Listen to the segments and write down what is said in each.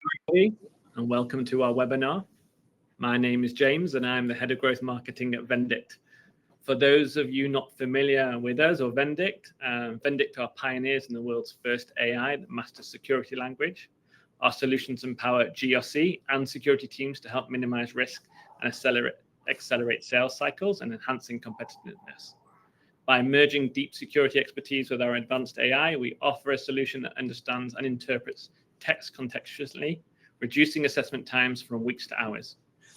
everybody, and welcome to our webinar. My name is James, and I'm the Head of Growth Marketing at Vendict. For those of you not familiar with us or Vendict, Vendict are pioneers in the world's first AI that masters security language. Our solutions empower GRC and security teams to help minimize risk and accelerate sales cycles and enhancing competitiveness. By merging deep security expertise with our advanced AI, we offer a solution that understands and interprets text contextually, reducing assessment times from weeks to hours.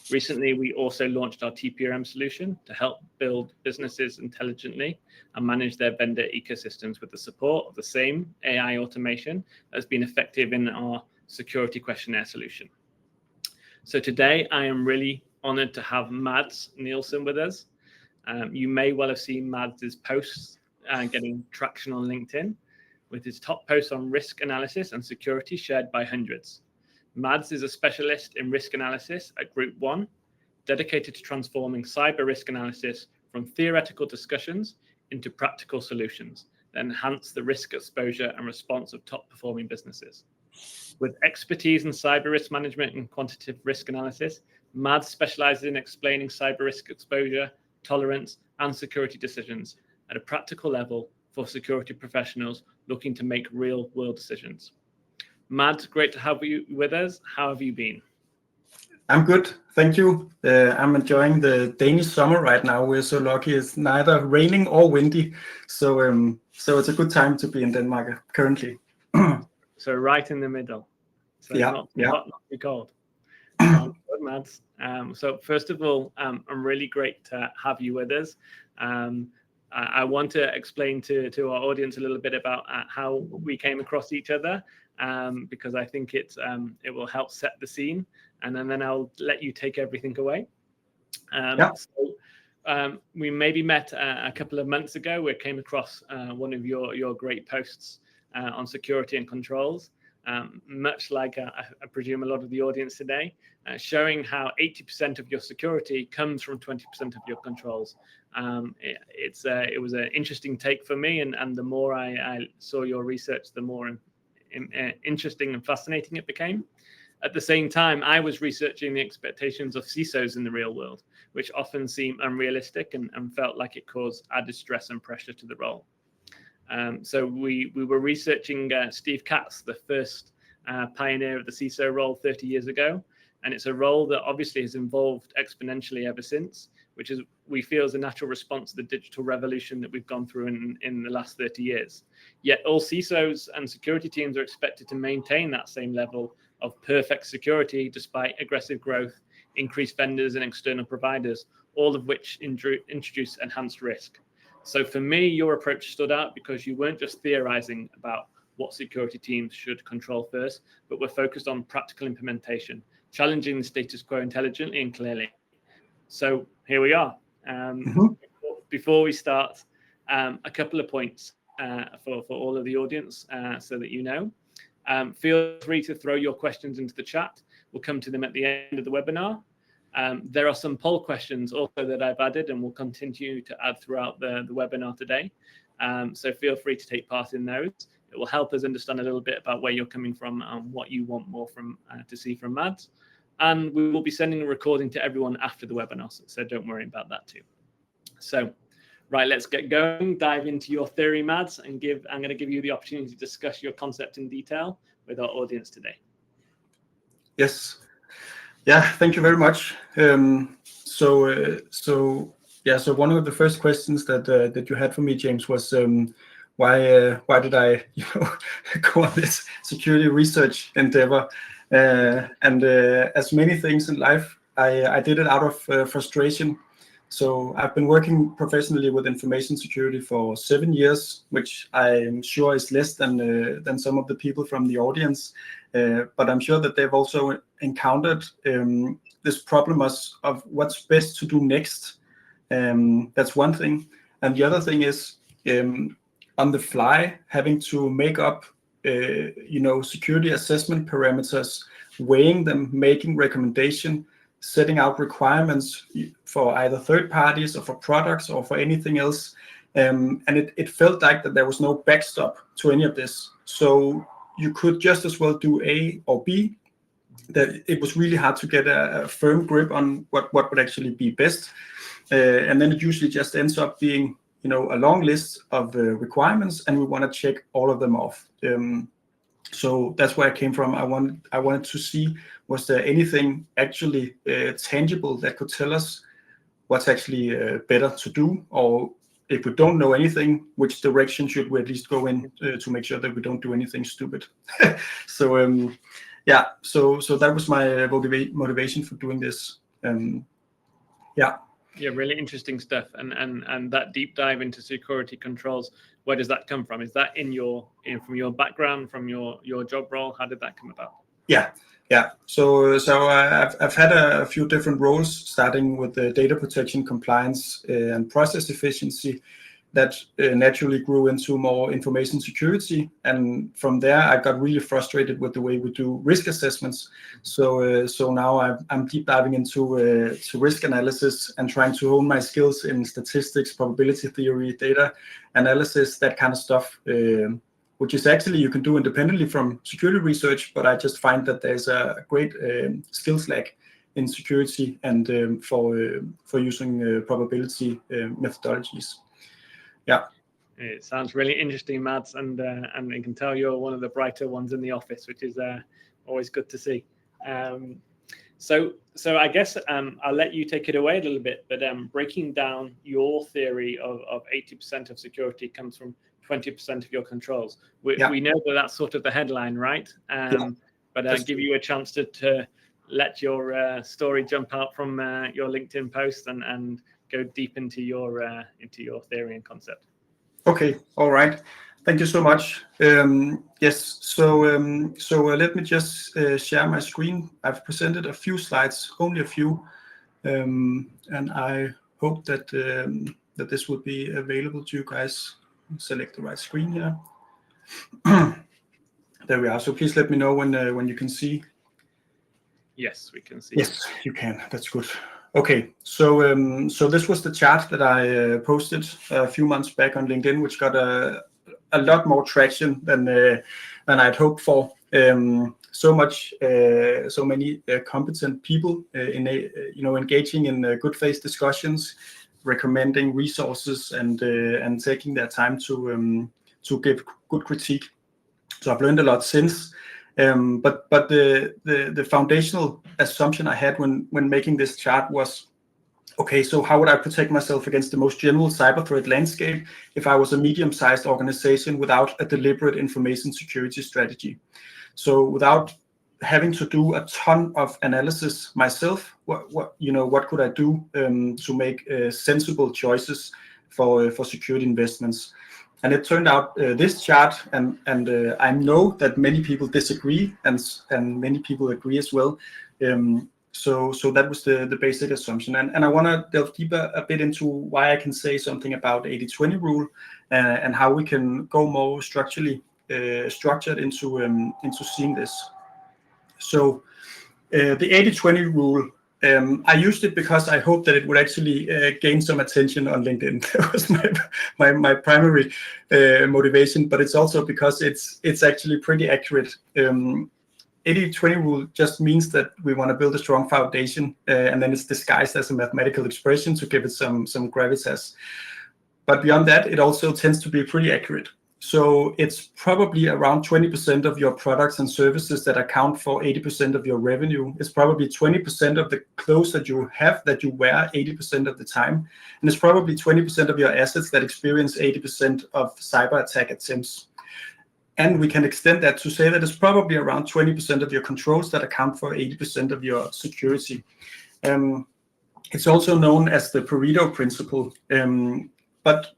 Recently, we also launched our TPRM solution to help build businesses intelligently and manage their vendor ecosystems with the support of the same AI automation that has been effective in our security questionnaire solution. So today, I am really honored to have Mads Nielsen with us. You may well have seen Mads' posts getting traction on LinkedIn, with his top posts on risk analysis and security shared by hundreds. Mads is a specialist in risk analysis at Group 1, dedicated to transforming cyber risk analysis from theoretical discussions into practical solutions that enhance the risk exposure and response of top-performing businesses. With expertise in cyber risk management and quantitative risk analysis, Mads specializes in explaining cyber risk exposure, tolerance, and security decisions at a practical level for security professionals looking to make real-world decisions. Mads, great to have you with us. How have you been? I'm good, thank you. I'm enjoying the Danish summer right now. We're so lucky; it's neither raining or windy, so it's a good time to be in Denmark currently. So right in the middle. So yeah, not hot, not too cold. Sounds good, Mads. So first of all, I'm really great to have you with us. I want to explain to our audience a little bit about how we came across each other, because I think it will help set the scene, and then I'll let you take everything away. We maybe met a couple of months ago. We came across one of your great posts on security and controls. Much like I presume a lot of the audience today, showing how 80% of your security comes from 20% of your controls. It was an interesting take for me, and the more I saw your research, the more interesting and fascinating it became. At the same time, I was researching the expectations of CISOs in the real world, which often seem unrealistic and felt like it caused added stress and pressure to the role. So we were researching Steve Katz, the first pioneer of the CISO role 30 years ago. And it's a role that obviously has evolved exponentially ever since, which is, we feel, is a natural response to the digital revolution that we've gone through in the last 30 years. Yet all CISOs and security teams are expected to maintain that same level of perfect security despite aggressive growth, increased vendors and external providers, all of which introduce enhanced risk. So for me, your approach stood out because you weren't just theorizing about what security teams should control first, but were focused on practical implementation, challenging the status quo intelligently and clearly. So here we are. Before we start, a couple of points for all of the audience so that you know. Feel free to throw your questions into the chat. We'll come to them at the end of the webinar. There are some poll questions also that I've added and will continue to add throughout the webinar today. So feel free to take part in those. It will help us understand a little bit about where you're coming from and what you want more to see from Mads. And we will be sending a recording to everyone after the webinar, so don't worry about that too. So, right, let's get going. Dive into your theory, Mads, and I'm going to give you the opportunity to discuss your concept in detail with our audience today. Yes. Yeah, thank you very much. So one of the first questions that you had for me, James, was why did I go on this security research endeavor? And as many things in life, I did it out of frustration. So I've been working professionally with information security for 7 years, which I'm sure is less than some of the people from the audience. But I'm sure that they've also encountered this problem of what's best to do next. That's one thing. And the other thing is on the fly, having to make up security assessment parameters, weighing them, making recommendation, setting out requirements for either third parties or for products or for anything else. And it felt like that there was no backstop to any of this. So you could just as well do A or B, that it was really hard to get a firm grip on what would actually be best. And then it usually just ends up being, a long list of requirements, and we want to check all of them off. So that's where I came from. I wanted to see, was there anything actually tangible that could tell us what's actually better to do, or if we don't know anything, which direction should we at least go in to make sure that we don't do anything stupid. So so that was my motivation for doing this. Yeah, really interesting stuff. And that deep dive into security controls, where does that come from? Is that from your background, from your job role? How did that come about? Yeah. So I've had a few different roles, starting with the data protection, compliance, and process efficiency. That naturally grew into more information security, and from there I got really frustrated with the way we do risk assessments. So now I'm deep diving into risk analysis and trying to hone my skills in statistics, probability theory, data analysis, that kind of stuff, which is actually you can do independently from security research. But I just find that there's a great skills lack in security and for using probability methodologies. Yeah, it sounds really interesting, Mads, and I can tell you're one of the brighter ones in the office, which is always good to see. So I guess I'll let you take it away a little bit, but breaking down your theory of 80% of security comes from 20% of your controls. We know that that's sort of the headline, right? But I'll give you a chance to let your story jump out from your LinkedIn post and go deep into your theory and concept. Okay, all right. Thank you so much. Yes, so let me just share my screen. I've presented a few slides, only a few, and I hope that that this will be available to you guys. Select the right screen here. There we are. So please let me know when you can see. Yes, we can see. Yes, you can. That's good. Okay, so this was the chart that I posted a few months back on LinkedIn, which got a lot more traction than I'd hoped for. So many competent people engaging in good faith discussions, recommending resources, and taking their time to give good critique. So I've learned a lot since. But the foundational assumption I had when making this chart was, okay, so how would I protect myself against the most general cyber threat landscape if I was a medium-sized organization without a deliberate information security strategy? So without having to do a ton of analysis myself, what could I do to make sensible choices for security investments? And it turned out this chart, and I know that many people disagree, and many people agree as well. So that was the basic assumption. And I want to delve deeper a bit into why I can say something about 80-20 rule and how we can go more structured into seeing this. So the 80-20 rule, I used it because I hoped that it would actually gain some attention on LinkedIn. That was my primary motivation, but it's also because it's actually pretty accurate. 80-20 rule just means that we want to build a strong foundation, and then it's disguised as a mathematical expression to give it some gravitas. But beyond that, it also tends to be pretty accurate. So it's probably around 20% of your products and services that account for 80% of your revenue. It's probably 20% of the clothes that you have that you wear 80% of the time. And it's probably 20% of your assets that experience 80% of cyber attack attempts. And we can extend that to say that it's probably around 20% of your controls that account for 80% of your security. It's also known as the Pareto principle. But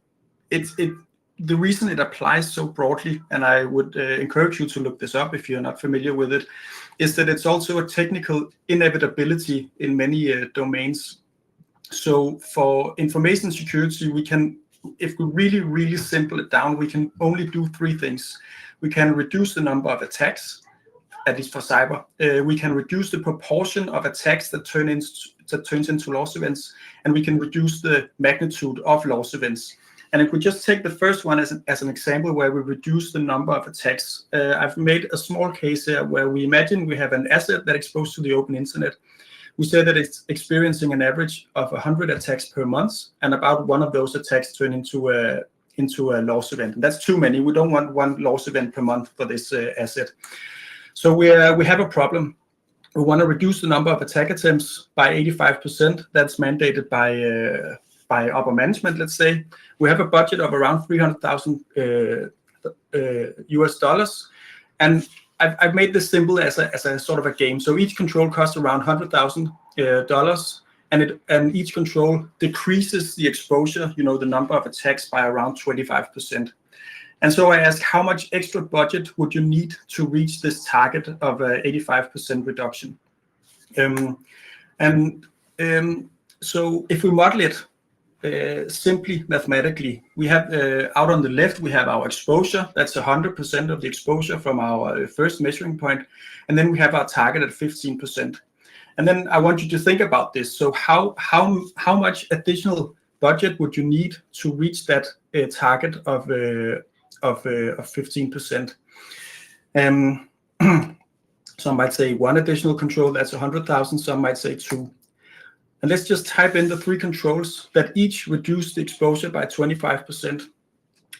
the reason it applies so broadly, and I would encourage you to look this up if you're not familiar with it, is that it's also a technical inevitability in many domains. So for information security, we can, if we really, really simple it down, we can only do three things. We can reduce the number of attacks, at least for cyber. We can reduce the proportion of attacks that turns into loss events, and we can reduce the magnitude of loss events. And if we just take the first one as an example where we reduce the number of attacks, I've made a small case here where we imagine we have an asset that exposed to the open internet. We say that it's experiencing an average of 100 attacks per month, and about one of those attacks turn into a loss event. And that's too many. We don't want one loss event per month for this asset. So we have a problem. We want to reduce the number of attack attempts by 85%. That's mandated by upper management, let's say. We have a budget of around $300,000 US dollars, and I've made this simple as a sort of a game. So each control costs around $100,000, and each control decreases the exposure, the number of attacks, by around 25%. And so I ask, how much extra budget would you need to reach this target of 85% reduction? So if we model it simply mathematically, we have out on the left, we have our exposure. That's 100% of the exposure from our first measuring point. And then we have our target at 15%. And then I want you to think about this. So how much additional budget would you need to reach that target of 15%? Some might say one additional control, that's 100,000. Some might say two. And let's just type in the three controls that each reduce the exposure by 25%.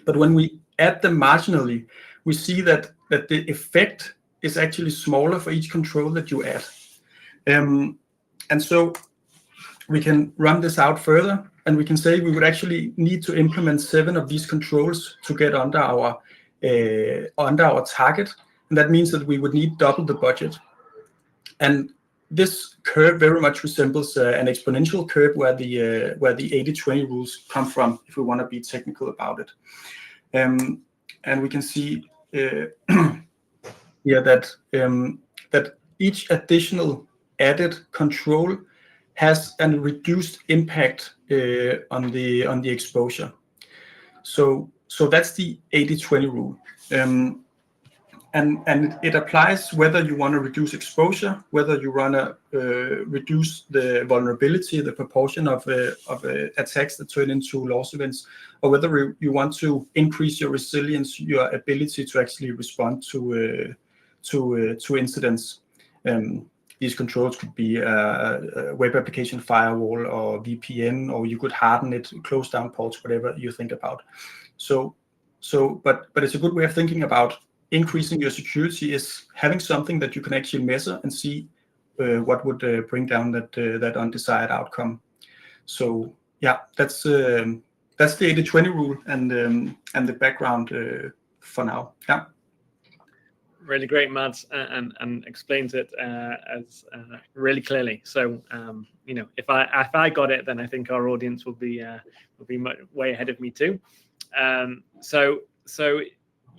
But when we add them marginally, we see that the effect is actually smaller for each control that you add. And so we can run this out further, and we can say we would actually need to implement 7 of these controls to get under our target. And that means that we would need double the budget. And this curve very much resembles an exponential curve where the 80-20 rules come from, if we want to be technical about it. And we can see here that each additional added control has a reduced impact on the exposure. So that's the 80-20 rule. And it applies whether you want to reduce exposure, whether you want to reduce the vulnerability, the proportion of attacks that turn into loss events, or whether you want to increase your resilience, your ability to actually respond to incidents. These controls could be a web application firewall or VPN, or you could harden it, close down ports, whatever you think about. But it's a good way of thinking about increasing your security is having something that you can actually measure and see what would bring down that undesired outcome. So yeah, that's the 80-20 rule and the background for now. Yeah. Really great, Mads, and explains it as really clearly. So if I got it, then I think our audience will be way ahead of me too. So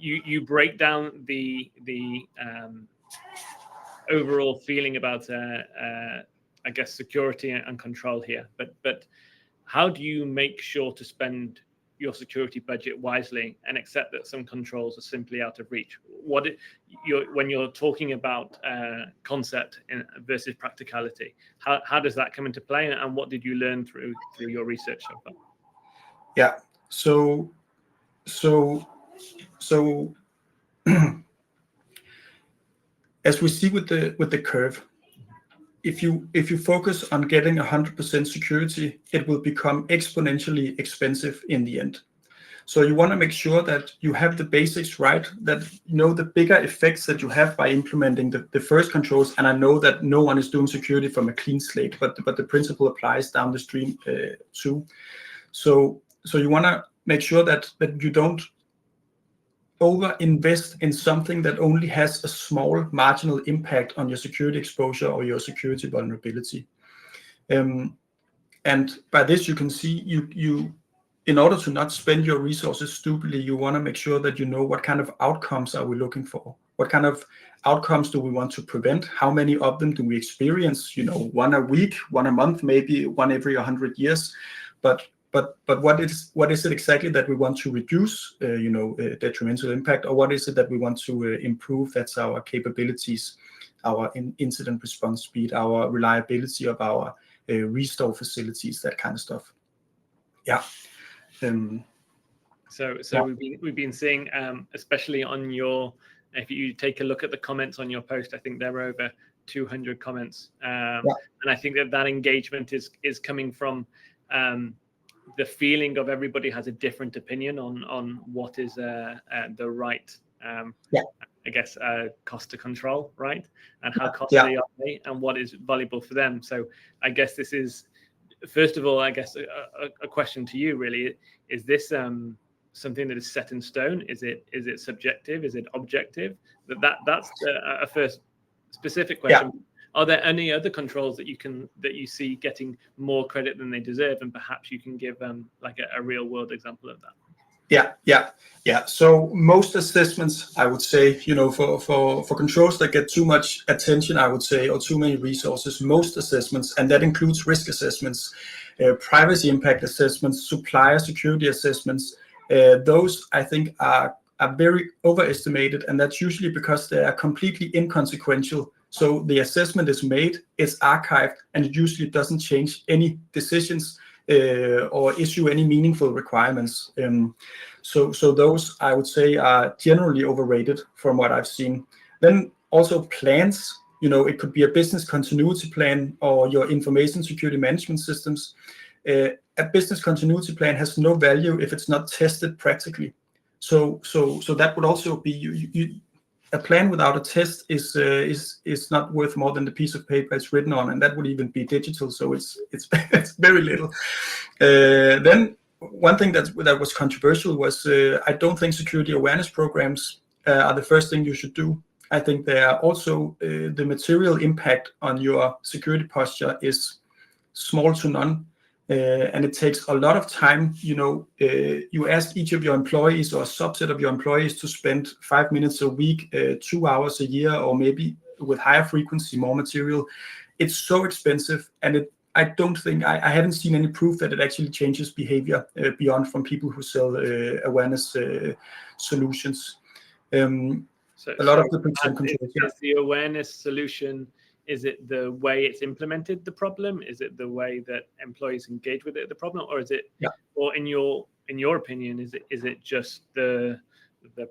you break down the overall feeling about I guess security and control here, but how do you make sure to spend your security budget wisely and accept that some controls are simply out of reach? When you're talking about concept versus practicality, how does that come into play, and what did you learn through your research so far? Yeah, so as we see with the curve, if you focus on getting 100% security, it will become exponentially expensive in the end. So you want to make sure that you have the basics right, that the bigger effects that you have by implementing the first controls. And I know that no one is doing security from a clean slate, but the principle applies down the stream too. So you want to make sure that you don't over-invest in something that only has a small marginal impact on your security exposure or your security vulnerability. And by this, you can see you in order to not spend your resources stupidly, you want to make sure that you know what kind of outcomes are we looking for. What kind of outcomes do we want to prevent? How many of them do we experience? One a week, one a month, maybe one every 100 years. But what is it exactly that we want to reduce, detrimental impact, or what is it that we want to improve? That's our capabilities, our incident response speed, our reliability of our restore facilities, that kind of stuff. Yeah. So Yeah. we've been seeing, especially on your, if you take a look at the comments on your post, I think there are over 200 comments, and I think that engagement is coming from the feeling of everybody has a different opinion on what is the right, I guess, cost to control, right? And how costly are they, and what is valuable for them. So I guess this is, first of all, I guess a question to you really: is this something that is set in stone? Is it subjective? Is it objective? That's a first specific question. Yeah. Are there any other controls that you see getting more credit than they deserve, and perhaps you can give like a real world example of that? Yeah. So most assessments, I would say, for controls that get too much attention, I would say, or too many resources, most assessments, and that includes risk assessments, privacy impact assessments, supplier security assessments, those I think are very overestimated, and that's usually because they are completely inconsequential. So the assessment is made, it's archived, and it usually doesn't change any decisions or issue any meaningful requirements. So those, I would say, are generally overrated from what I've seen. Then also plans, it could be a business continuity plan or your information security management systems. A business continuity plan has no value if it's not tested practically. So that would also be a plan without a test is not worth more than the piece of paper it's written on, and that would even be digital. So it's very little. Then one thing that was controversial was I don't think security awareness programs are the first thing you should do. I think they are also the material impact on your security posture is small to none. And it takes a lot of time. You ask each of your employees or a subset of your employees to spend 5 minutes a week, 2 hours a year, or maybe with higher frequency, more material. It's so expensive, and I don't think I haven't seen any proof that it actually changes behavior beyond from people who sell awareness solutions. A lot of the controls. Is the awareness solution? Is it the way it's implemented the problem? Is it the way that employees engage with it the problem, or is it, or in your opinion, is it just the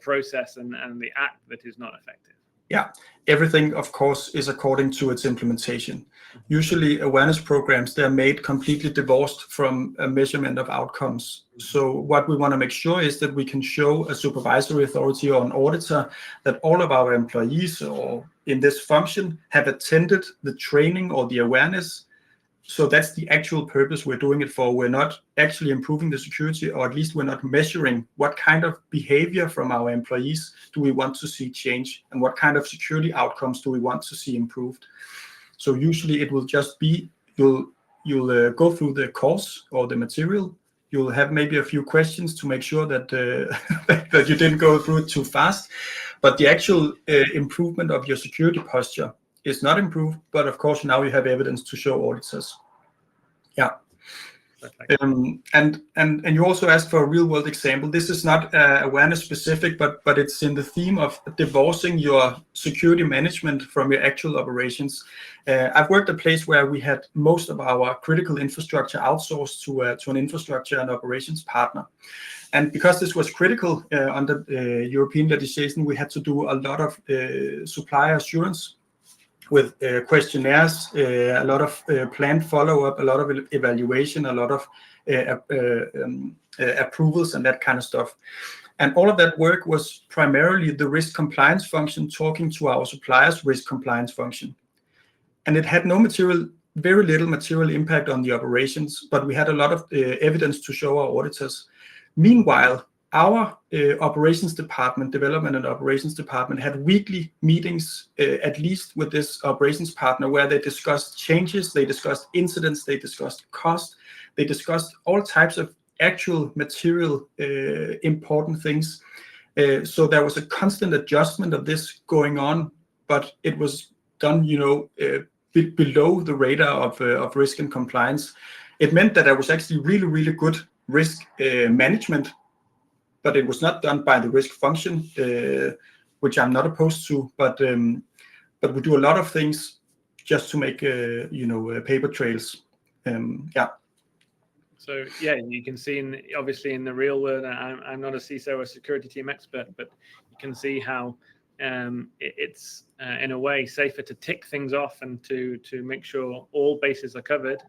process and the act that is not effective? Yeah, everything, of course, is according to its implementation. Usually, awareness programs, they're made completely divorced from a measurement of outcomes. So what we want to make sure is that we can show a supervisory authority or an auditor that all of our employees or in this function have attended the training or the awareness. So that's the actual purpose we're doing it for. We're not actually improving the security, or at least we're not measuring what kind of behavior from our employees do we want to see change, and what kind of security outcomes do we want to see improved. So usually it will just be, you'll go through the course or the material. You'll have maybe a few questions to make sure that that you didn't go through it too fast. But the actual improvement of your security posture is not improved, but of course now you have evidence to show auditors. Yeah. And you also asked for a real world example. This is not awareness specific, but it's in the theme of divorcing your security management from your actual operations. I've worked at a place where we had most of our critical infrastructure outsourced to an infrastructure and operations partner. And because this was critical under European legislation, we had to do a lot of supplier assurance with questionnaires, a lot of planned follow-up, a lot of evaluation, a lot of approvals and that kind of stuff. And all of that work was primarily the risk compliance function talking to our suppliers' risk compliance function. And it had very little material impact on the operations, but we had a lot of evidence to show our auditors. Meanwhile, our operations department, development and operations department, had weekly meetings, at least with this operations partner, where they discussed changes, they discussed incidents, they discussed cost, they discussed all types of actual material important things. So there was a constant adjustment of this going on, but it was done, below the radar of risk and compliance. It meant that there was actually really, really good risk management, but it was not done by the risk function, which I'm not opposed to. But we do a lot of things just to make paper trails. Yeah. So yeah, you can see obviously in the real world, I'm not a CISO or security team expert, but you can see how it's in a way safer to tick things off and to make sure all bases are covered,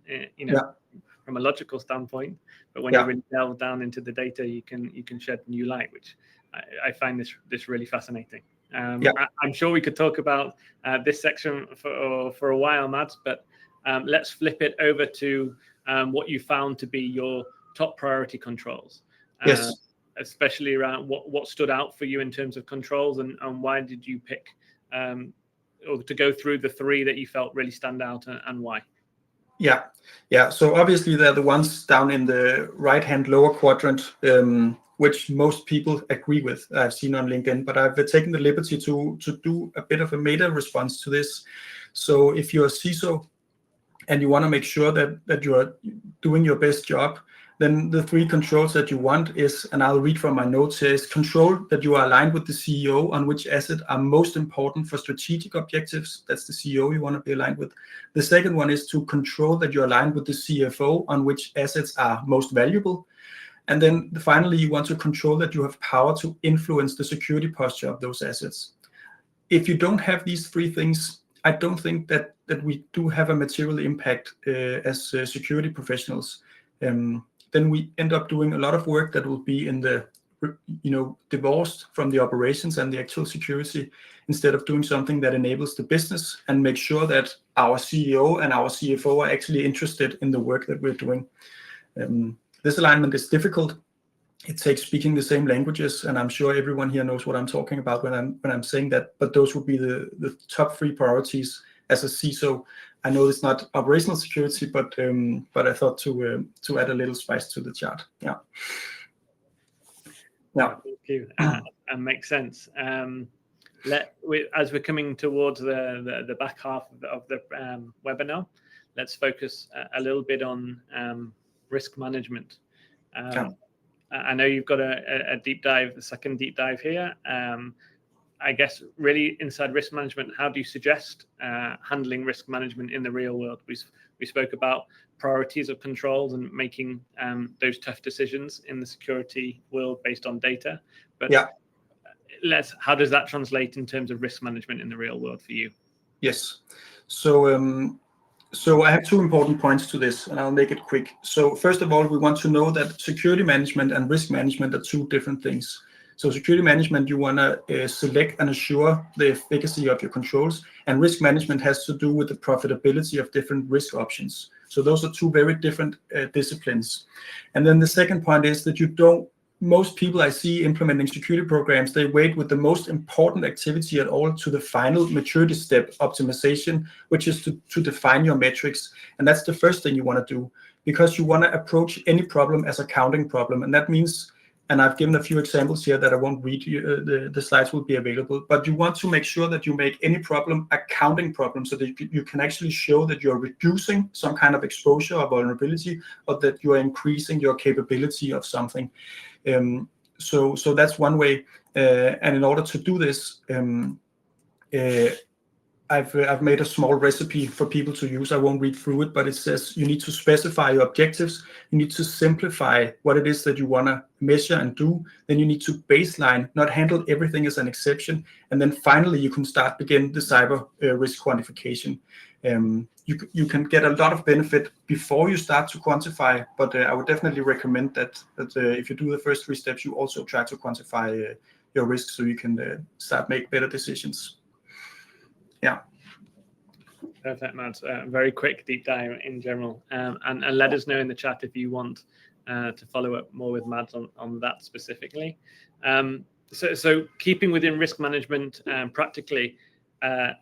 from a logical standpoint. But when you really delve down into the data, you can shed new light, which I find this really fascinating. I'm sure we could talk about this section for a while, Mads, but let's flip it over to what you found to be your top priority controls. Yes. Especially around what stood out for you in terms of controls, and why did you pick or to go through the three that you felt really stand out, and why? Yeah. So obviously they're the ones down in the right-hand lower quadrant, which most people agree with. I've seen on LinkedIn, but I've taken the liberty to do a bit of a meta response to this. So if you're a CISO and you want to make sure that you are doing your best job, then the three controls that you want is, and I'll read from my notes here, is control that you are aligned with the CEO on which assets are most important for strategic objectives. That's the CEO you want to be aligned with. The second one is to control that you're aligned with the CFO on which assets are most valuable. And then finally, you want to control that you have power to influence the security posture of those assets. If you don't have these three things, I don't think that we do have a material impact as security professionals. Then we end up doing a lot of work that will be in the, divorced from the operations and the actual security, instead of doing something that enables the business and make sure that our CEO and our CFO are actually interested in the work that we're doing. This alignment is difficult. It takes speaking the same languages, and I'm sure everyone here knows what I'm talking about when I'm saying that. But those would be the top three priorities as a CISO. I know it's not operational security, but I thought to add a little spice to the chart. Yeah. Thank you. That makes sense. As we're coming towards the back half of the webinar, let's focus a little bit on risk management. I know you've got a deep dive, the second deep dive here. I guess really inside risk management, how do you suggest handling risk management in the real world? We spoke about priorities of controls and making those tough decisions in the security world based on data. But how does that translate in terms of risk management in the real world for you? Yes. So I have two important points to this, and I'll make it quick. So first of all, we want to know that security management and risk management are two different things. So security management, you want to select and assure the efficacy of your controls, and risk management has to do with the profitability of different risk options. So those are two very different disciplines. And then the second point is that most people I see implementing security programs, they wait with the most important activity at all to the final maturity step, optimization, which is to define your metrics. And that's the first thing you want to do, because you want to approach any problem as a counting problem. And that means, and I've given a few examples here that I won't read you, the slides will be available, but you want to make sure that you make any problem a counting problem, so that you can actually show that you're reducing some kind of exposure or vulnerability, or that you are increasing your capability of something. So that's one way. And in order to do this, I've made a small recipe for people to use. I won't read through it, but it says you need to specify your objectives. You need to simplify what it is that you want to measure and do. Then you need to baseline, not handle everything as an exception. And then finally, you can begin the cyber risk quantification. You can get a lot of benefit before you start to quantify, but I would definitely recommend that if you do the first three steps, you also try to quantify your risk, so you can start make better decisions. Yeah. Perfect, Mads. Very quick deep dive in general, and let us know in the chat if you want to follow up more with Mads on that specifically. So keeping within risk management practically,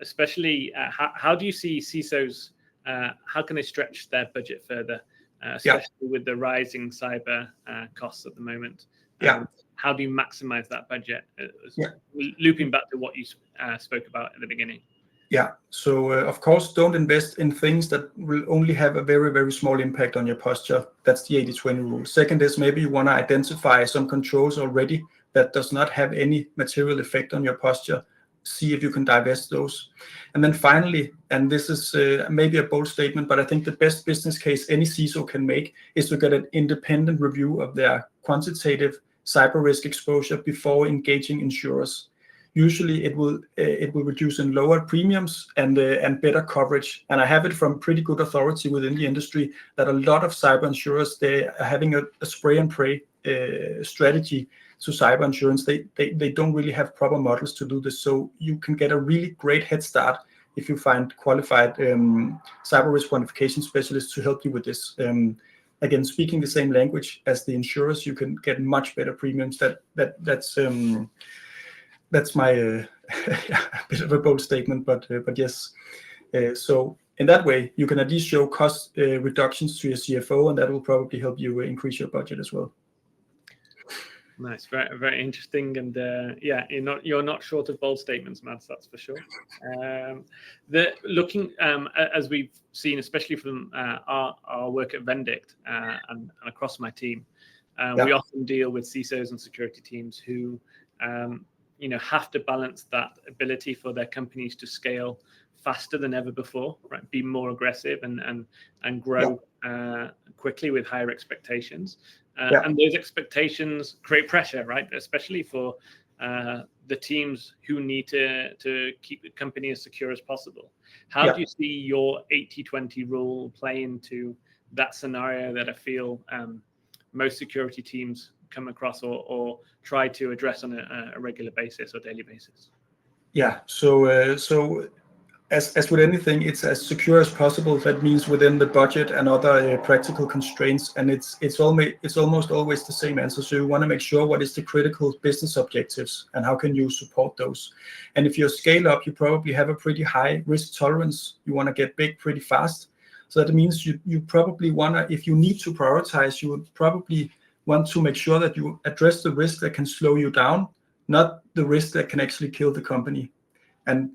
especially how do you see CISOs? How can they stretch their budget further, especially with the rising cyber costs at the moment? How do you maximize that budget? Looping back to what you spoke about at the beginning. Yeah, so of course, don't invest in things that will only have a very, very small impact on your posture. That's the 80-20 rule. Second is maybe you want to identify some controls already that does not have any material effect on your posture. see if you can divest those. And then finally, and this is maybe a bold statement, but I think the best business case any CISO can make is to get an independent review of their quantitative cyber risk exposure before engaging insurers. Usually it will reduce in lower premiums and better coverage. And I have it from pretty good authority within the industry that a lot of cyber insurers, they are having a spray and pray strategy to cyber insurance. They don't really have proper models to do this. So you can get a really great head start if you find qualified cyber risk quantification specialists to help you with this. Again, speaking the same language as the insurers, you can get much better premiums. That's my a bit of a bold statement, but yes. So in that way, you can at least show cost reductions to your CFO, and that will probably help you increase your budget as well. Nice, very, very interesting, and yeah, you're not short of bold statements, Mads. That's for sure. Looking as we've seen, especially from our work at Vendict and across my team, we often deal with CISOs and security teams who have to balance that ability for their companies to scale faster than ever before, right? Be more aggressive and grow quickly with higher expectations. And those expectations create pressure, right? Especially for the teams who need to keep the company as secure as possible. How do you see your 80-20 rule play into that scenario that I feel most security teams come across or try to address on a regular basis or daily basis? Yeah, so as with anything, it's as secure as possible. That means within the budget and other practical constraints, and it's almost always the same answer. So you want to make sure what is the critical business objectives and how can you support those. And if you scale up, you probably have a pretty high risk tolerance. You want to get big pretty fast. So that means you probably want to, if you need to prioritize, you would probably want to make sure that you address the risk that can slow you down, not the risk that can actually kill the company. And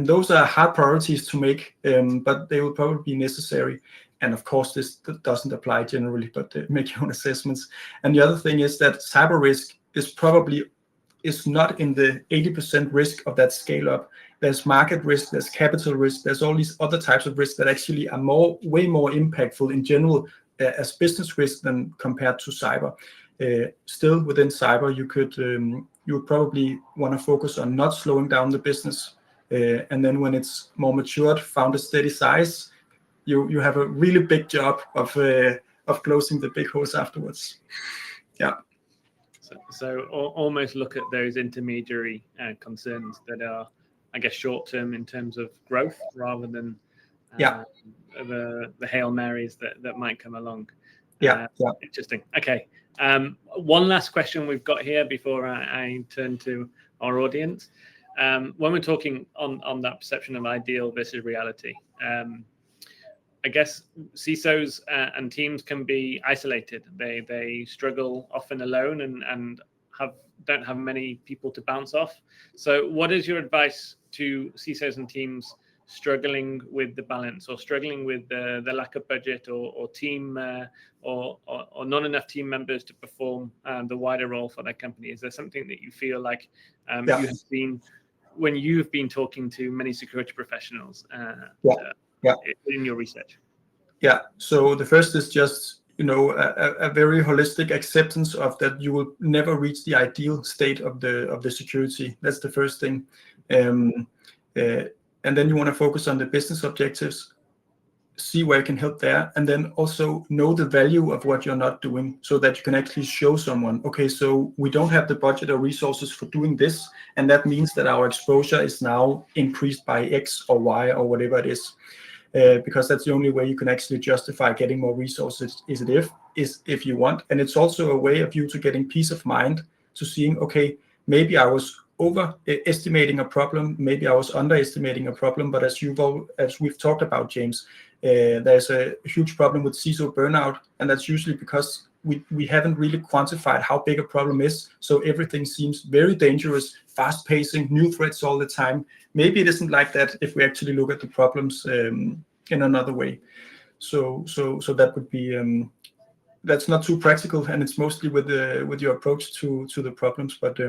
those are hard priorities to make, but they will probably be necessary. And of course, this doesn't apply generally, but make your own assessments. And the other thing is that cyber risk is not in the 80% risk of that scale up. There's market risk, there's capital risk, there's all these other types of risks that actually are way more impactful in general as business risk than compared to cyber. Still within cyber, you would probably want to focus on not slowing down the business, and then when it's more matured, found a steady size, you have a really big job of closing the big holes afterwards. Yeah. So almost look at those intermediary concerns that are, I guess, short term in terms of growth rather than the Hail Marys that might come along. Interesting. Okay. One last question we've got here before I turn to our audience. When we're talking on that perception of ideal versus reality, I guess CISOs and teams can be isolated. They struggle often alone and don't have many people to bounce off. So what is your advice to CISOs and teams struggling with the balance or struggling with the lack of budget or team or not enough team members to perform the wider role for their company? Is there something that you feel like you have seen when you've been talking to many security professionals in your research? Yeah, so the first is just a very holistic acceptance of that you will never reach the ideal state of the security. That's the first thing. And then you want to focus on the business objectives, see where you can help there, and then also know the value of what you're not doing so that you can actually show someone, okay, so we don't have the budget or resources for doing this, and that means that our exposure is now increased by X or Y or whatever it is. Because that's the only way you can actually justify getting more resources is if you want. And it's also a way of you to getting peace of mind to seeing, okay, maybe I was overestimating a problem, maybe I was underestimating a problem, but as we've talked about, James, there's a huge problem with CISO burnout, and that's usually because we haven't really quantified how big a problem is. So everything seems very dangerous, fast-pacing, new threats all the time. Maybe it isn't like that if we actually look at the problems in another way. So that would be that's not too practical, and it's mostly with your approach to the problems, but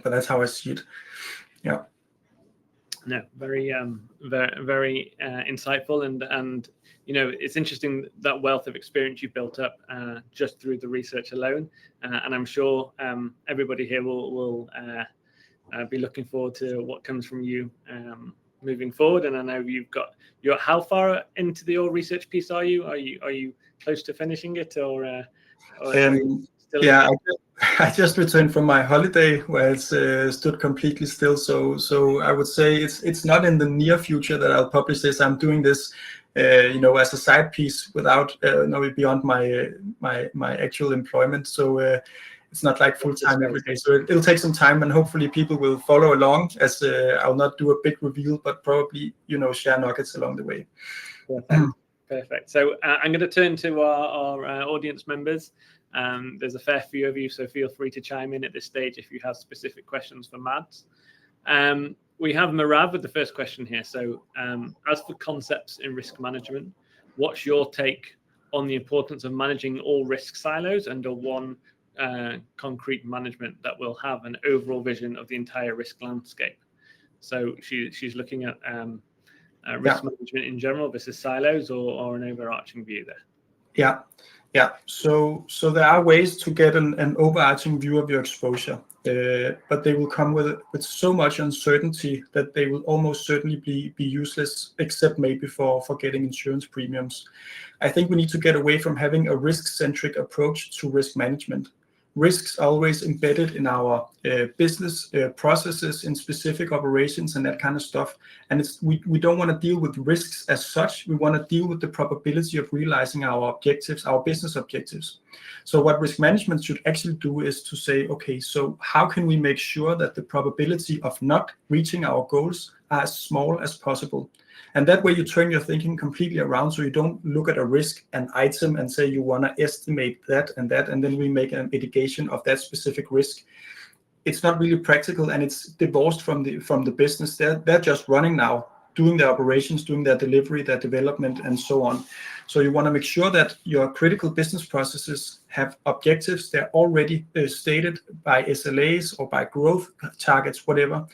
that's how I see it. Yeah. No, very insightful, and it's interesting that wealth of experience you built up just through the research alone, and I'm sure everybody here will be looking forward to what comes from you moving forward. And I know you're how far into your research piece are you? Are you close to finishing it, or still? Yeah, I just returned from my holiday where it's stood completely still. So I would say it's not in the near future that I'll publish this. I'm doing this, as a side piece without beyond my actual employment. So it's not like full time every day. So it'll take some time, and hopefully people will follow along. As I'll not do a big reveal, but probably share nuggets along the way. Perfect. So I'm going to turn to our audience members. There's a fair few of you, so feel free to chime in at this stage if you have specific questions for Mads. We have Marav with the first question here. So as for concepts in risk management, what's your take on the importance of managing all risk silos under one concrete management that will have an overall vision of the entire risk landscape? So she's looking at risk management in general versus silos, or an overarching view there. Yeah. So there are ways to get an overarching view of your exposure, but they will come with so much uncertainty that they will almost certainly be useless, except maybe for getting insurance premiums. I think we need to get away from having a risk-centric approach to risk management. Risks are always embedded in our business processes, in specific operations and that kind of stuff. And we don't want to deal with risks as such. We want to deal with the probability of realizing our objectives, our business objectives. So what risk management should actually do is to say, okay, so how can we make sure that the probability of not reaching our goals are as small as possible? And that way you turn your thinking completely around, so you don't look at a risk, an item, and say you want to estimate that, and then we make a mitigation of that specific risk. It's not really practical, and it's divorced from the business. They're just running now, doing their operations, doing their delivery, their development, and so on. So you want to make sure that your critical business processes have objectives. They're already stated by SLAs or by growth targets, whatever.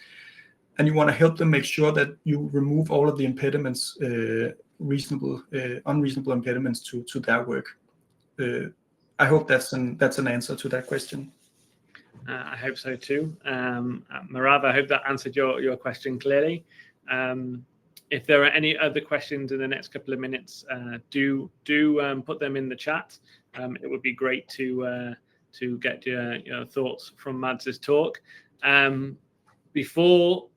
And you want to help them make sure that you remove all of the impediments, unreasonable impediments to their work. I hope that's an answer to that question. I hope so too. Marav, I hope that answered your question clearly. If there are any other questions in the next couple of minutes, do put them in the chat. It would be great to get your thoughts from Mads's talk. Before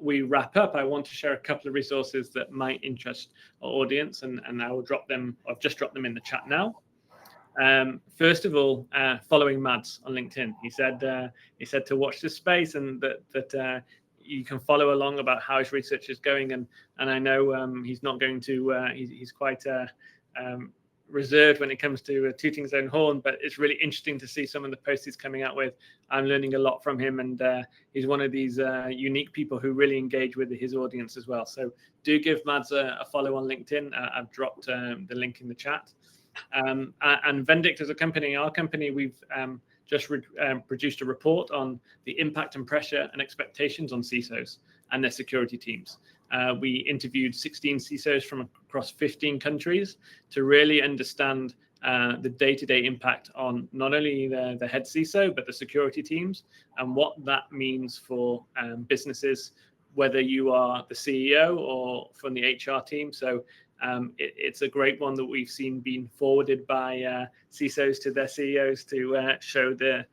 we wrap up, I want to share a couple of resources that might interest our audience, and I will drop them. I've just dropped them in the chat now. First of all, following Mads on LinkedIn, he said to watch this space, and that you can follow along about how his research is going. And I know he's not going to. He's quite reserved when it comes to tooting his own horn, but it's really interesting to see some of the posts he's coming out with. I'm learning a lot from him, and he's one of these unique people who really engage with his audience as well. So do give Mads a follow on LinkedIn. I've dropped the link in the chat. And Vendict as a company, our company, we've just produced a report on the impact and pressure and expectations on CISOs and their security teams. We interviewed 16 CISOs from across 15 countries to really understand the day-to-day impact on not only the head CISO, but the security teams, and what that means for businesses, whether you are the CEO or from the HR team. So it's a great one that we've seen being forwarded by CISOs to their CEOs to show the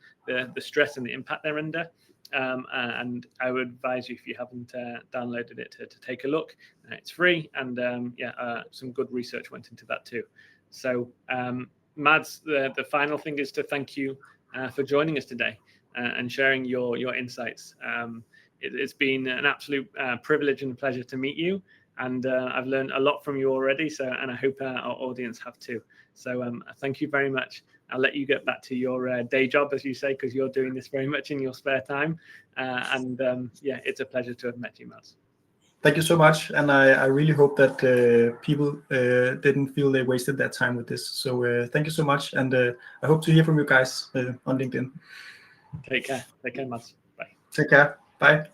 stress and the impact they're under. And I would advise you, if you haven't downloaded it, to take a look. It's free, and some good research went into that too. So Mads, the final thing is to thank you for joining us today and sharing your insights. It's been an absolute privilege and pleasure to meet you, and I've learned a lot from you already. And I hope our audience have too. So thank you very much. I'll let you get back to your day job, as you say, because you're doing this very much in your spare time. It's a pleasure to have met you, Mads. Thank you so much. And I really hope that people didn't feel they wasted their time with this. So thank you so much. And I hope to hear from you guys on LinkedIn. Take care. Take care, Mads. Bye. Take care. Bye.